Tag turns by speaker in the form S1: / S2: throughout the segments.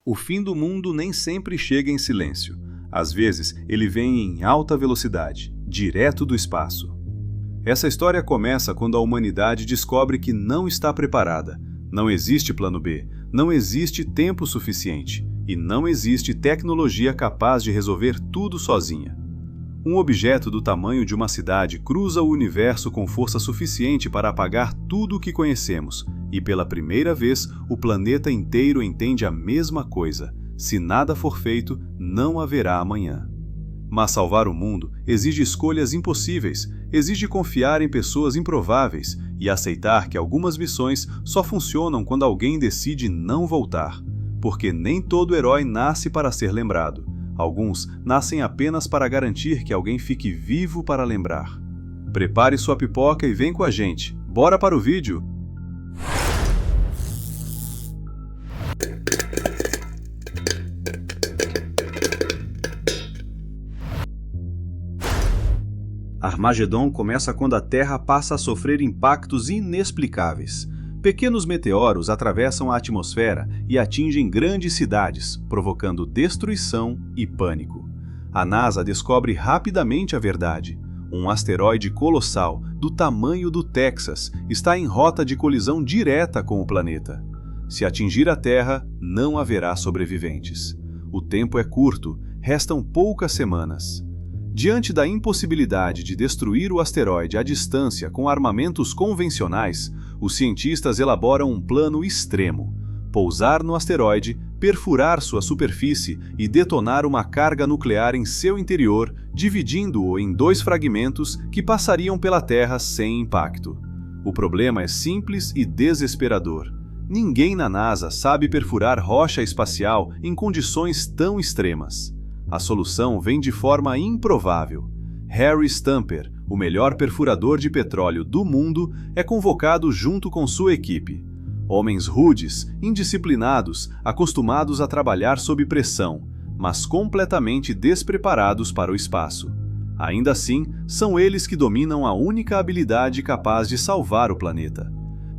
S1: O fim do mundo nem sempre chega em silêncio. Às vezes, ele vem em alta velocidade, direto do espaço. Essa história começa quando a humanidade descobre que não está preparada. Não existe plano B, não existe tempo suficiente e não existe tecnologia capaz de resolver tudo sozinha. Um objeto do tamanho de uma cidade cruza o universo com força suficiente para apagar tudo o que conhecemos, e pela primeira vez o planeta inteiro entende a mesma coisa: se nada for feito, não haverá amanhã. Mas salvar o mundo exige escolhas impossíveis, exige confiar em pessoas improváveis e aceitar que algumas missões só funcionam quando alguém decide não voltar. Porque nem todo herói nasce para ser lembrado. Alguns nascem apenas para garantir que alguém fique vivo para lembrar. Prepare sua pipoca e vem com a gente. Bora para o vídeo! Armagedon começa quando a Terra passa a sofrer impactos inexplicáveis. Pequenos meteoros atravessam a atmosfera e atingem grandes cidades, provocando destruição e pânico. A NASA descobre rapidamente a verdade. Um asteroide colossal, do tamanho do Texas, está em rota de colisão direta com o planeta. Se atingir a Terra, não haverá sobreviventes. O tempo é curto, restam poucas semanas. Diante da impossibilidade de destruir o asteroide à distância com armamentos convencionais, os cientistas elaboram um plano extremo: pousar no asteroide, perfurar sua superfície e detonar uma carga nuclear em seu interior, dividindo-o em 2 fragmentos que passariam pela Terra sem impacto. O problema é simples e desesperador. Ninguém na NASA sabe perfurar rocha espacial em condições tão extremas. A solução vem de forma improvável. Harry Stamper, o melhor perfurador de petróleo do mundo, é convocado junto com sua equipe. Homens rudes, indisciplinados, acostumados a trabalhar sob pressão, mas completamente despreparados para o espaço. Ainda assim, são eles que dominam a única habilidade capaz de salvar o planeta.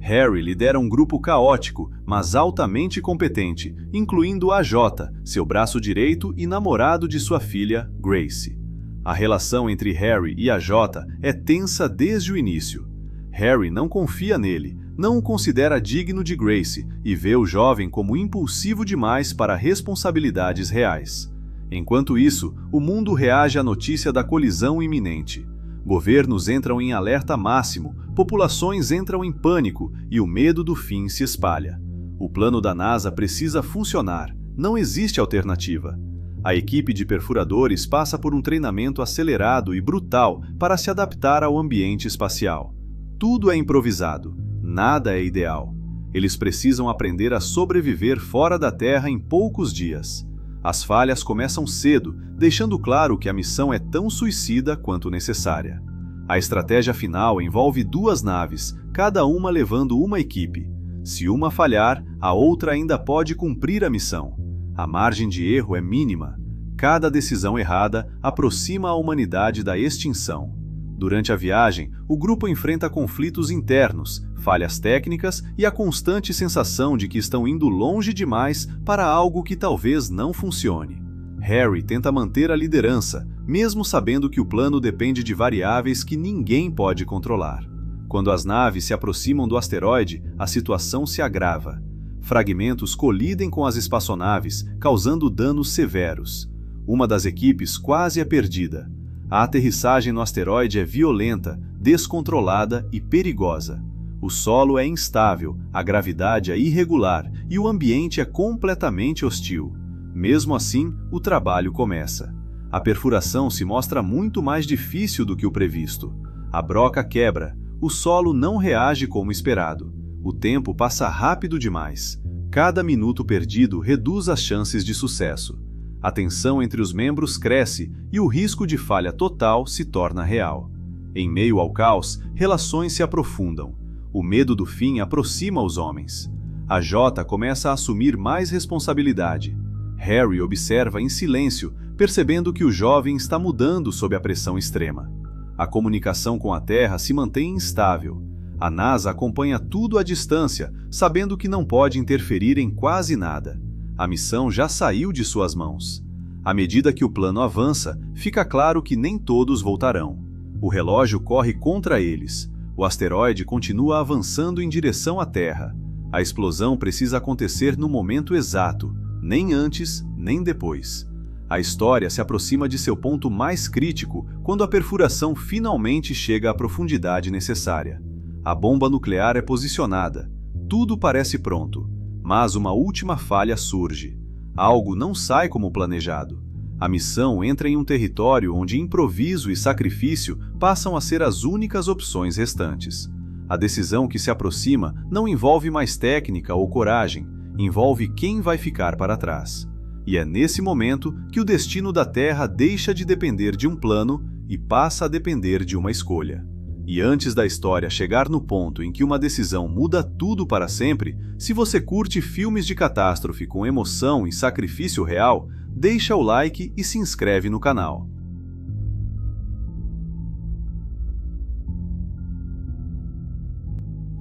S1: Harry lidera um grupo caótico, mas altamente competente, incluindo a Jota, seu braço direito e namorado de sua filha, Grace. A relação entre Harry e a Jota é tensa desde o início. Harry não confia nele, não o considera digno de Grace e vê o jovem como impulsivo demais para responsabilidades reais. Enquanto isso, o mundo reage à notícia da colisão iminente. Governos entram em alerta máximo, populações entram em pânico e o medo do fim se espalha. O plano da NASA precisa funcionar, não existe alternativa. A equipe de perfuradores passa por um treinamento acelerado e brutal para se adaptar ao ambiente espacial. Tudo é improvisado, nada é ideal. Eles precisam aprender a sobreviver fora da Terra em poucos dias. As falhas começam cedo, deixando claro que a missão é tão suicida quanto necessária. A estratégia final envolve 2 naves, cada uma levando uma equipe. Se uma falhar, a outra ainda pode cumprir a missão. A margem de erro é mínima. Cada decisão errada aproxima a humanidade da extinção. Durante a viagem, o grupo enfrenta conflitos internos, falhas técnicas e a constante sensação de que estão indo longe demais para algo que talvez não funcione. Harry tenta manter a liderança, mesmo sabendo que o plano depende de variáveis que ninguém pode controlar. Quando as naves se aproximam do asteroide, a situação se agrava. Fragmentos colidem com as espaçonaves, causando danos severos. Uma das equipes quase é perdida. A aterrissagem no asteroide é violenta, descontrolada e perigosa. O solo é instável, a gravidade é irregular e o ambiente é completamente hostil. Mesmo assim, o trabalho começa. A perfuração se mostra muito mais difícil do que o previsto. A broca quebra, o solo não reage como esperado. O tempo passa rápido demais. Cada minuto perdido reduz as chances de sucesso. A tensão entre os membros cresce e o risco de falha total se torna real. Em meio ao caos, relações se aprofundam. O medo do fim aproxima os homens. A Jota começa a assumir mais responsabilidade. Harry observa em silêncio, percebendo que o jovem está mudando sob a pressão extrema. A comunicação com a Terra se mantém instável. A NASA acompanha tudo à distância, sabendo que não pode interferir em quase nada. A missão já saiu de suas mãos. À medida que o plano avança, fica claro que nem todos voltarão. O relógio corre contra eles. O asteroide continua avançando em direção à Terra. A explosão precisa acontecer no momento exato, nem antes, nem depois. A história se aproxima de seu ponto mais crítico quando a perfuração finalmente chega à profundidade necessária. A bomba nuclear é posicionada. Tudo parece pronto, mas uma última falha surge. Algo não sai como planejado. A missão entra em um território onde improviso e sacrifício passam a ser as únicas opções restantes. A decisão que se aproxima não envolve mais técnica ou coragem, envolve quem vai ficar para trás. E é nesse momento que o destino da Terra deixa de depender de um plano e passa a depender de uma escolha. E antes da história chegar no ponto em que uma decisão muda tudo para sempre, se você curte filmes de catástrofe com emoção e sacrifício real, deixa o like e se inscreve no canal.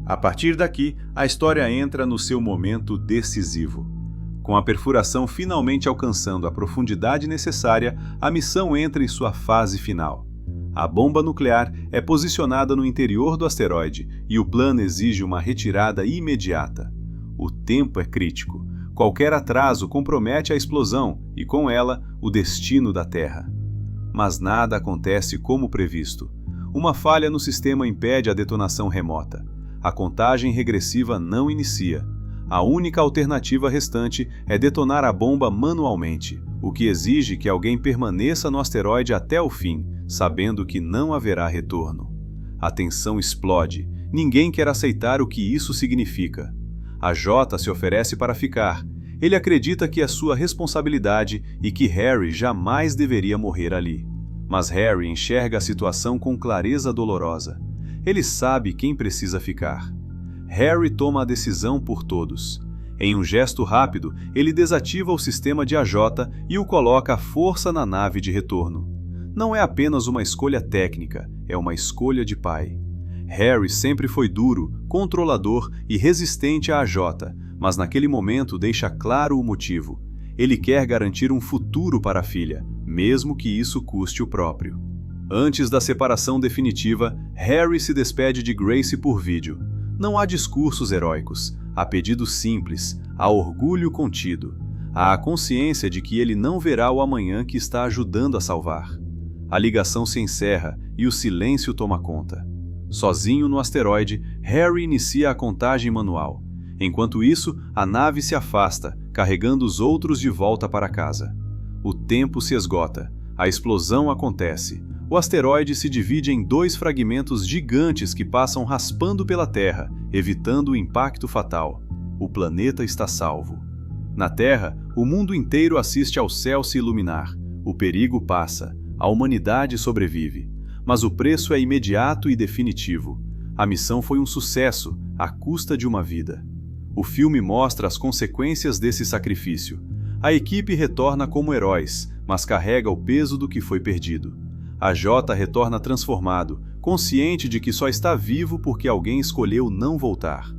S1: A partir daqui, a história entra no seu momento decisivo. Com a perfuração finalmente alcançando a profundidade necessária, a missão entra em sua fase final. A bomba nuclear é posicionada no interior do asteroide e o plano exige uma retirada imediata. O tempo é crítico. Qualquer atraso compromete a explosão e, com ela, o destino da Terra. Mas nada acontece como previsto. Uma falha no sistema impede a detonação remota. A contagem regressiva não inicia. A única alternativa restante é detonar a bomba manualmente, o que exige que alguém permaneça no asteroide até o fim, sabendo que não haverá retorno. A tensão explode. Ninguém quer aceitar o que isso significa. A Jota se oferece para ficar. Ele acredita que é sua responsabilidade e que Harry jamais deveria morrer ali. Mas Harry enxerga a situação com clareza dolorosa. Ele sabe quem precisa ficar. Harry toma a decisão por todos. Em um gesto rápido, ele desativa o sistema de AJ e o coloca à força na nave de retorno. Não é apenas uma escolha técnica, é uma escolha de pai. Harry sempre foi duro, controlador e resistente à AJ, mas naquele momento deixa claro o motivo. Ele quer garantir um futuro para a filha, mesmo que isso custe o próprio. Antes da separação definitiva, Harry se despede de Grace por vídeo. Não há discursos heróicos, há pedidos simples, há orgulho contido. Há a consciência de que ele não verá o amanhã que está ajudando a salvar. A ligação se encerra e o silêncio toma conta. Sozinho no asteroide, Harry inicia a contagem manual. Enquanto isso, a nave se afasta, carregando os outros de volta para casa. O tempo se esgota. A explosão acontece. O asteroide se divide em 2 fragmentos gigantes que passam raspando pela Terra, evitando o impacto fatal. O planeta está salvo. Na Terra, o mundo inteiro assiste ao céu se iluminar. O perigo passa. A humanidade sobrevive. Mas o preço é imediato e definitivo. A missão foi um sucesso, à custa de uma vida. O filme mostra as consequências desse sacrifício. A equipe retorna como heróis, mas carrega o peso do que foi perdido. A Jota retorna transformado, consciente de que só está vivo porque alguém escolheu não voltar.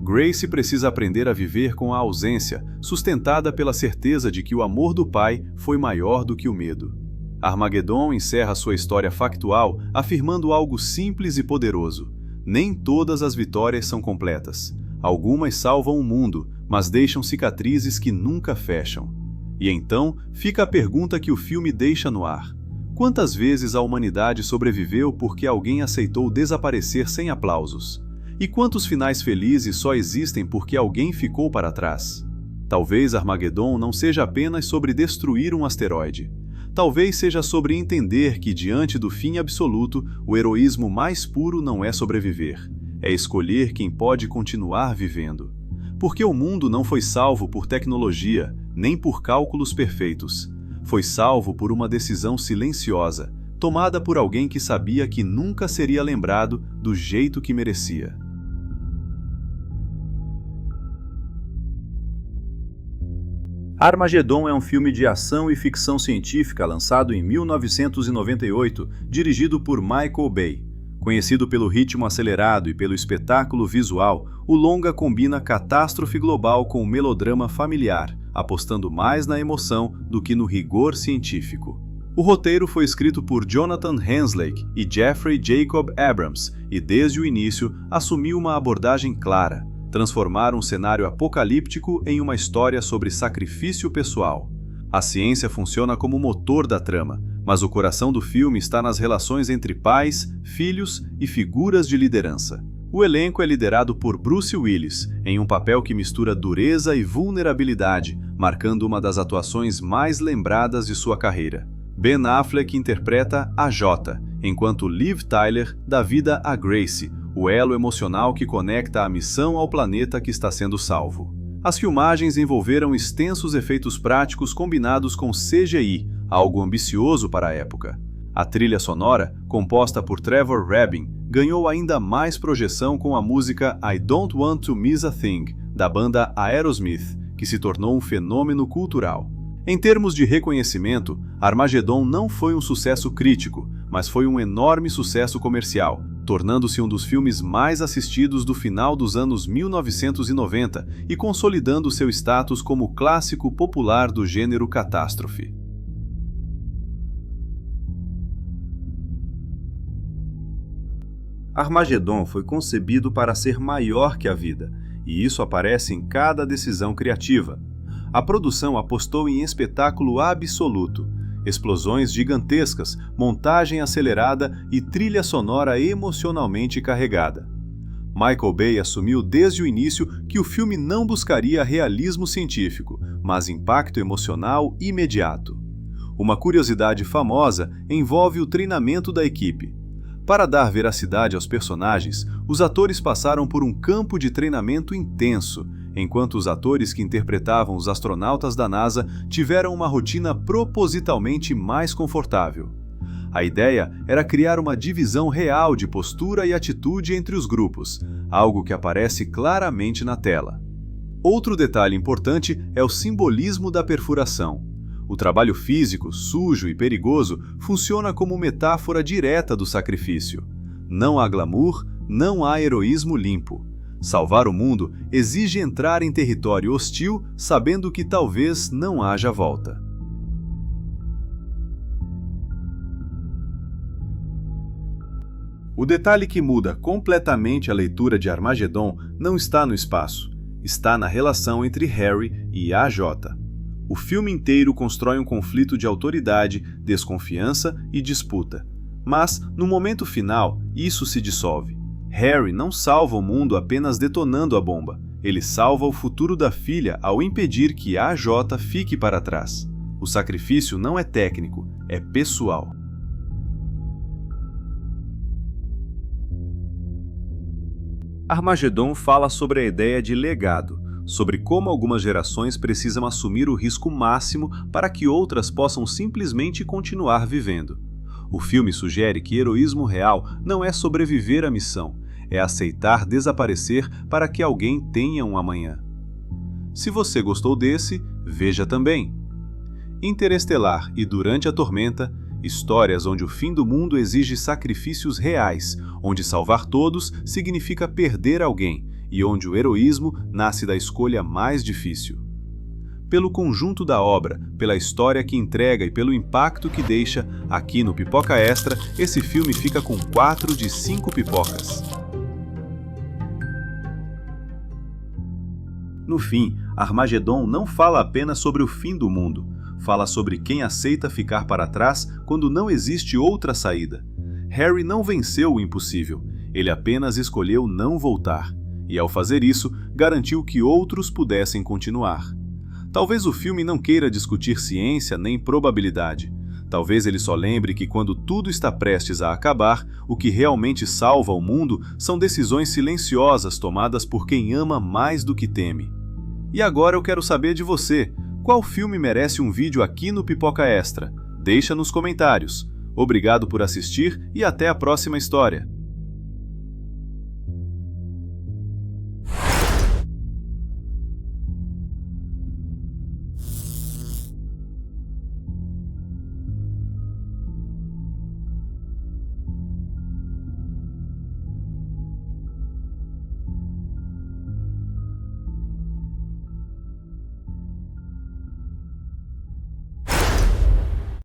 S1: Grace precisa aprender a viver com a ausência, sustentada pela certeza de que o amor do pai foi maior do que o medo. Armageddon encerra sua história factual afirmando algo simples e poderoso. Nem todas as vitórias são completas. Algumas salvam o mundo, mas deixam cicatrizes que nunca fecham. E então fica a pergunta que o filme deixa no ar. Quantas vezes a humanidade sobreviveu porque alguém aceitou desaparecer sem aplausos? E quantos finais felizes só existem porque alguém ficou para trás? Talvez Armageddon não seja apenas sobre destruir um asteroide. Talvez seja sobre entender que, diante do fim absoluto, o heroísmo mais puro não é sobreviver. É escolher quem pode continuar vivendo. Porque o mundo não foi salvo por tecnologia, nem por cálculos perfeitos. Foi salvo por uma decisão silenciosa, tomada por alguém que sabia que nunca seria lembrado do jeito que merecia. Armageddon é um filme de ação e ficção científica lançado em 1998, dirigido por Michael Bay. Conhecido pelo ritmo acelerado e pelo espetáculo visual, o longa combina catástrofe global com o melodrama familiar, apostando mais na emoção do que no rigor científico. O roteiro foi escrito por Jonathan Hensleigh e Jeffrey Jacob Abrams e, desde o início, assumiu uma abordagem clara: transformar um cenário apocalíptico em uma história sobre sacrifício pessoal. A ciência funciona como motor da trama, mas o coração do filme está nas relações entre pais, filhos e figuras de liderança. O elenco é liderado por Bruce Willis, em um papel que mistura dureza e vulnerabilidade, marcando uma das atuações mais lembradas de sua carreira. Ben Affleck interpreta a Jota, enquanto Liv Tyler dá vida a Grace, o elo emocional que conecta a missão ao planeta que está sendo salvo. As filmagens envolveram extensos efeitos práticos combinados com CGI, algo ambicioso para a época. A trilha sonora, composta por Trevor Rabin, ganhou ainda mais projeção com a música I Don't Want to Miss a Thing, da banda Aerosmith, que se tornou um fenômeno cultural. Em termos de reconhecimento, Armageddon não foi um sucesso crítico, mas foi um enorme sucesso comercial, tornando-se um dos filmes mais assistidos do final dos anos 1990 e consolidando seu status como clássico popular do gênero catástrofe. Armageddon foi concebido para ser maior que a vida, e isso aparece em cada decisão criativa. A produção apostou em espetáculo absoluto, explosões gigantescas, montagem acelerada e trilha sonora emocionalmente carregada. Michael Bay assumiu desde o início que o filme não buscaria realismo científico, mas impacto emocional imediato. Uma curiosidade famosa envolve o treinamento da equipe. Para dar veracidade aos personagens, os atores passaram por um campo de treinamento intenso, enquanto os atores que interpretavam os astronautas da NASA tiveram uma rotina propositalmente mais confortável. A ideia era criar uma divisão real de postura e atitude entre os grupos, algo que aparece claramente na tela. Outro detalhe importante é o simbolismo da perfuração. O trabalho físico, sujo e perigoso, funciona como metáfora direta do sacrifício. Não há glamour, não há heroísmo limpo. Salvar o mundo exige entrar em território hostil, sabendo que talvez não haja volta. O detalhe que muda completamente a leitura de Armageddon não está no espaço, está na relação entre Harry e AJ. O filme inteiro constrói um conflito de autoridade, desconfiança e disputa. Mas, no momento final, isso se dissolve. Harry não salva o mundo apenas detonando a bomba. Ele salva o futuro da filha ao impedir que AJ fique para trás. O sacrifício não é técnico, é pessoal. Armageddon fala sobre a ideia de legado, sobre como algumas gerações precisam assumir o risco máximo para que outras possam simplesmente continuar vivendo. O filme sugere que heroísmo real não é sobreviver à missão, é aceitar desaparecer para que alguém tenha um amanhã. Se você gostou desse, veja também Interestelar e Durante a Tormenta, histórias onde o fim do mundo exige sacrifícios reais, onde salvar todos significa perder alguém, e onde o heroísmo nasce da escolha mais difícil. Pelo conjunto da obra, pela história que entrega e pelo impacto que deixa, aqui no Pipoca Extra, esse filme fica com 4 de 5 pipocas. No fim, Armageddon não fala apenas sobre o fim do mundo, fala sobre quem aceita ficar para trás quando não existe outra saída. Harry não venceu o impossível, ele apenas escolheu não voltar. E ao fazer isso, garantiu que outros pudessem continuar. Talvez o filme não queira discutir ciência nem probabilidade. Talvez ele só lembre que quando tudo está prestes a acabar, o que realmente salva o mundo são decisões silenciosas tomadas por quem ama mais do que teme. E agora eu quero saber de você, qual filme merece um vídeo aqui no Pipoca Extra? Deixa nos comentários. Obrigado por assistir e até a próxima história.